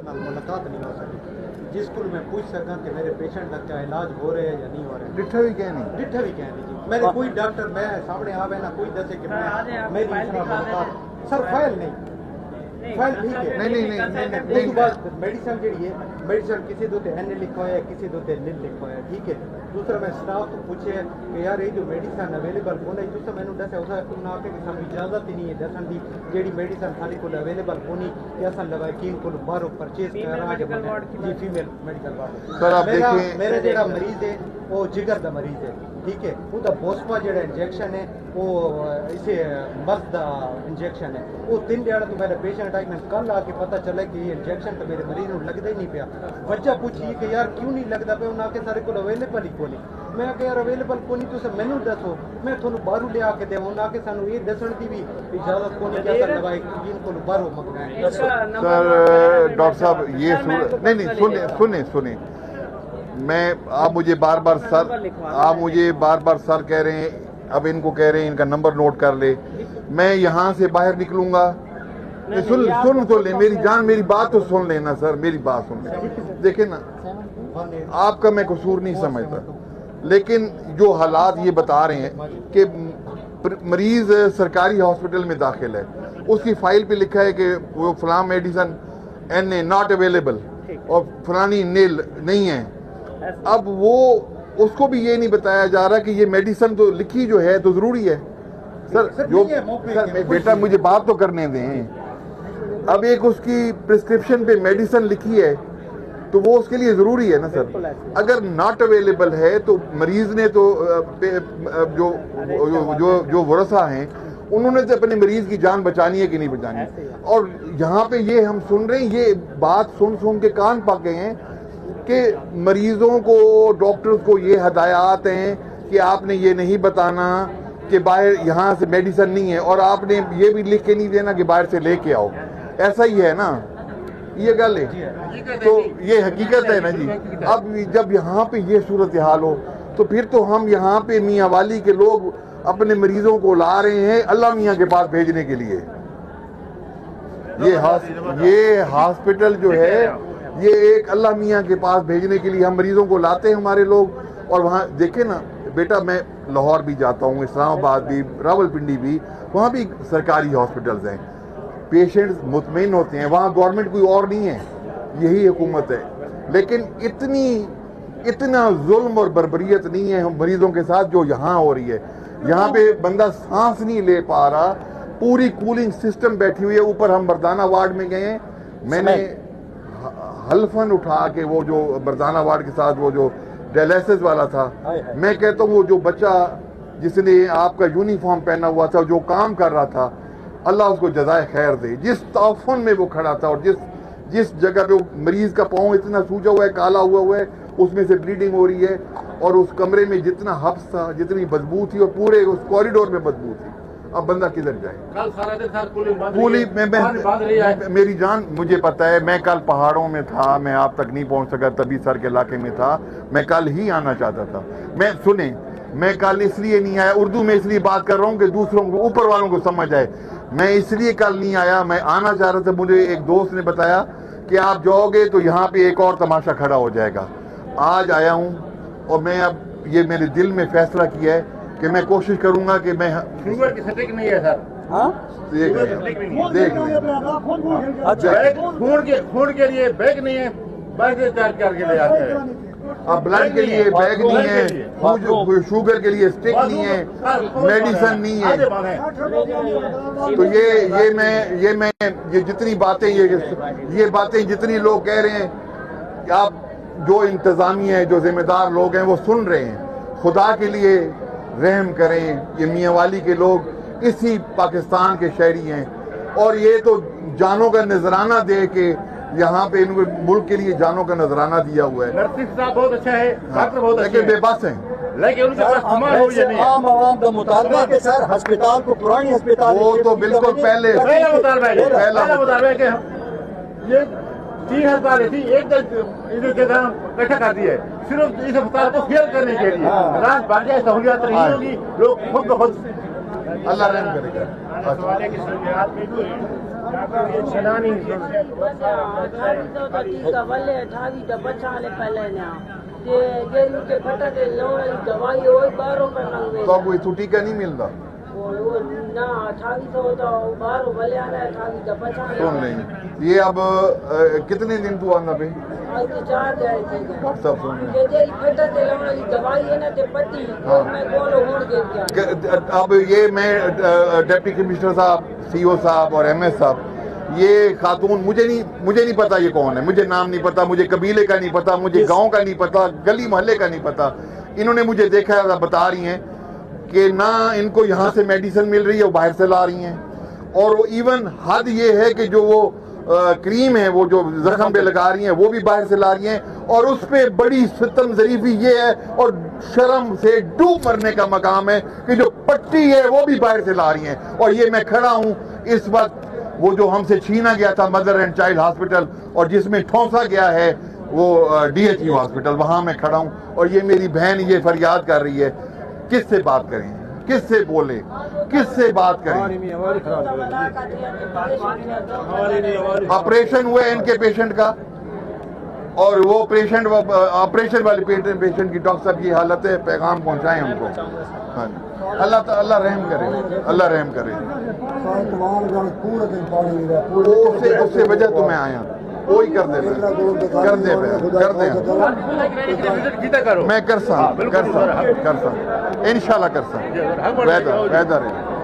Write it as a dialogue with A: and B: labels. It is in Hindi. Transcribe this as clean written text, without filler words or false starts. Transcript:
A: नाल मुलाकात नहीं हो सकी जिस को मैं पूछ सका कि मेरे पेशेंट का क्या इलाज हो रहा है या नहीं हो रहा है।
B: डिठा भी कहनी
A: जी मेरे कोई डॉक्टर मैं सामने आवे ना कोई दसे कि मैं मेरी मुलाकात सर फाइल नहीं फाइल ठीक है नहीं बात मेडिसिन जी है मेडिसिन किसी दो एन लिखा है किसी दो नील लिखा है ठीक है। दूसरा मैं स्टाफ तो पूछे कि यार ये जो मेडिसिन अवेलेबल होने तुस मैंने दसा उस आके कि सानू इजाजत ही नहीं है दसन की जेडी मेडिसिन साडी को अवेलेबल होनी कि असन लवाकीन को बाहरों परचेज करा जी फीमेल मेडिकल वाले मेरा जेड़ा मरीज है वो जिगर का मरीज है ठीक है उसका बोस्पा जेड़ा इंजेक्शन है वो इसे मर्द का इंजेक्शन है वो 3 दिन तो मेरा पेशेंट आई मैं कल आके पता चला कि ये इंजेक्शन तो मेरे मरीज को लगता ही नहीं पाया। वजह पूछी कि यार क्यों नहीं लगता पे उन्हें आके सारे को अवेलेबल ही कोनी मैं आके यार अवेलेबल कोनी तुस मैनू दसो मैं थोनू बाहरों ले आके देवां उन्हें आके सानू ये दसण दी भी इजाजत कोनी कि असन दवाई इनको बाहरों मंगवाएं।
B: सर डॉक्टर साहब ये नहीं सुने मैं आप मुझे बार बार सर कह रहे हैं अब इनको कह रहे हैं इनका नंबर नोट कर ले मैं यहाँ से बाहर निकलूंगा सुन तो ले मेरी जान मेरी बात तो सुन लेना सर मेरी बात सुन ले देखिए ना आपका मैं कसूर नहीं समझता लेकिन जो हालात ये बता रहे हैं कि मरीज सरकारी हॉस्पिटल में दाखिल है उसकी फाइल पे लिखा है कि वो फलां मेडिसिन एन नॉट अवेलेबल और फलानी नील नहीं है। अब वो उसको भी ये नहीं बताया जा रहा कि ये मेडिसिन तो लिखी जो है तो जरूरी है सर बेटा मुझे बात तो करने दें। अब एक उसकी प्रिस्क्रिप्शन पे मेडिसिन लिखी है तो वो उसके लिए जरूरी है ना सर। अगर नॉट अवेलेबल है तो मरीज ने तो जो जो जो वरसा हैं उन्होंने तो अपने मरीज की जान बचानी है कि नहीं बचानी। और यहाँ पे ये हम सुन रहे हैं ये बात सुन के कान पक गए हैं कि मरीजों को डॉक्टर्स को ये हदायत हैं कि आपने ये नहीं बताना कि बाहर यहाँ से मेडिसिन नहीं है और आपने ये भी लिख के नहीं देना कि बाहर से लेके आओ। ऐसा ही है ना ये गल है तो ये हकीकत है ना जी। अब जब यहाँ पे ये सूरत हाल हो तो फिर तो हम यहाँ पे मियाँ वाली के लोग अपने मरीजों को ला रहे हैं अल्लाह मियाँ के पास भेजने के लिए। ये हॉस्पिटल जो है ये एक अल्लाह मियाँ के पास भेजने के लिए हम मरीजों को लाते हैं हमारे लोग। और वहाँ देखे ना बेटा मैं लाहौर भी जाता हूँ इस्लामाबाद भी रावलपिंडी भी वहाँ भी सरकारी हॉस्पिटल्स हैं पेशेंट्स मुतमईन होते हैं वहाँ गवर्नमेंट कोई और नहीं है यही हुकूमत है। लेकिन इतना जुल्म और बर्बरियत नहीं है मरीजों के साथ जो यहाँ हो रही है। यहाँ पे बंदा सांस नहीं ले पा रहा पूरी कूलिंग सिस्टम बैठी हुई है ऊपर। हम बरदाना वार्ड में गए हैं मैंने हल्फन उठा के वो जो बरदाना वार्ड के साथ वो जो डायलिसिस वाला था मैं कहता हूँ वो जो बच्चा जिसने आपका यूनिफॉर्म पहना हुआ था जो काम कर रहा था अल्लाह उसको जज़ाए खैर दे। जिस ताफन में वो खड़ा था और जिस जगह पे मरीज का पाँव इतना सूजा हुआ है काला हुआ है उसमें से ब्लीडिंग हो रही है और उस कमरे में जितना हब्स था जितनी बदबू थी और पूरे उस कॉरिडोर में बदबू थी। अब बंदा किधर जाए
C: कल सारा दिन सर
B: मैं मेरी जान मुझे पता है मैं कल पहाड़ों में था मैं आप तक नहीं पहुंच सका तभी सर के इलाके में था मैं कल ही आना चाहता था। मैं कल इसलिए नहीं आया उर्दू में इसलिए बात कर रहा हूँ कि दूसरों को ऊपर वालों को समझ आए। मैं इसलिए कल नहीं आया मैं आना चाह रहा था। मुझे एक दोस्त ने बताया कि आप जाओगे तो यहाँ पे एक और तमाशा खड़ा हो जाएगा। आज आया हूँ और मैं अब ये मेरे दिल में फैसला किया है कि मैं कोशिश करूंगा कि मैं
C: शुगर की सटीक नहीं है सर
B: देख
C: खून के लिए बैग नहीं है बैग चार्ज करके ले आते हैं।
B: अब ब्लड के लिए बैग नहीं है शुगर के लिए स्टिक नहीं है मेडिसिन नहीं है। तो ये जितनी बातें ये बातें जितनी लोग कह रहे हैं कि आप जो इंतजामिया है जो जिम्मेदार लोग हैं वो सुन रहे हैं खुदा के लिए रहम करें। ये मियाँ वाली के लोग इसी पाकिस्तान के शहरी हैं और ये तो जानों का नजराना दे के यहाँ पे इनको मुल्क के लिए जानों का नजराना दिया हुआ है।
C: नर्सिंग स्टाफ बहुत अच्छा है डॉक्टर बहुत अच्छे
B: लेकिन बेबस हैं
C: लेकिन उनके पास सामान हो नहीं है।
D: आम आवाम का मुतालबा है कि सर अस्पताल को पुरानी अस्पताल
B: वो तो बिल्कुल पहला
C: मुतालबा है कि ये 3 अस्पताल थी एक जगह इकट्ठा कर दी है सिर्फ इस अस्पताल को फेल करने के लिए। रात बाकी सहूलियत नहीं होगी लोग खुद ब खुद
B: अल्लाह रहम करेगा। तो अब कोई छुट्टी का नहीं मिलता सुन नहीं ये अब कितने दिन तू आना पे सब सुन अब ये मैं डिप्टी कमिश्नर साहब सीओ साहब और एमएस साहब ये खातून मुझे नहीं पता ये कौन है मुझे नाम नहीं पता मुझे कबीले का नहीं पता मुझे गांव का नहीं पता गली मोहल्ले का नहीं पता इन्होंने मुझे देखा बता रही हैं कि ना इनको यहाँ से मेडिसिन मिल रही है वो बाहर से ला रही हैं और इवन हद ये है कि जो वो क्रीम है वो जो जख्म पे लगा रही हैं वो भी बाहर से ला रही हैं और उस पे बड़ी सितम ज़रीफी ये है और शर्म से डूब मरने का मकाम है कि जो पट्टी है वो भी बाहर से ला रही हैं और ये मैं खड़ा हूँ इस वक्त वो जो हमसे छीना गया था मदर एंड चाइल्ड हॉस्पिटल और जिसमें ठोंसा गया है वो DHU हॉस्पिटल वहां मैं खड़ा हूँ और ये मेरी बहन ये फरियाद कर रही है किससे बात करें किससे बोले किससे बात करें ऑपरेशन हुआ है इनके पेशेंट का और वो पेशेंट ऑपरेशन वाले पेशेंट की डॉक्टर साहब की हालत है पैगाम पहुंचाएं हमको हाँ अल्लाह रहम करे अल्लाह रहम करे उससे वजह तो मैं आया वही कर दे मैं कर सा इंशाल्लाह कर सा वेदर है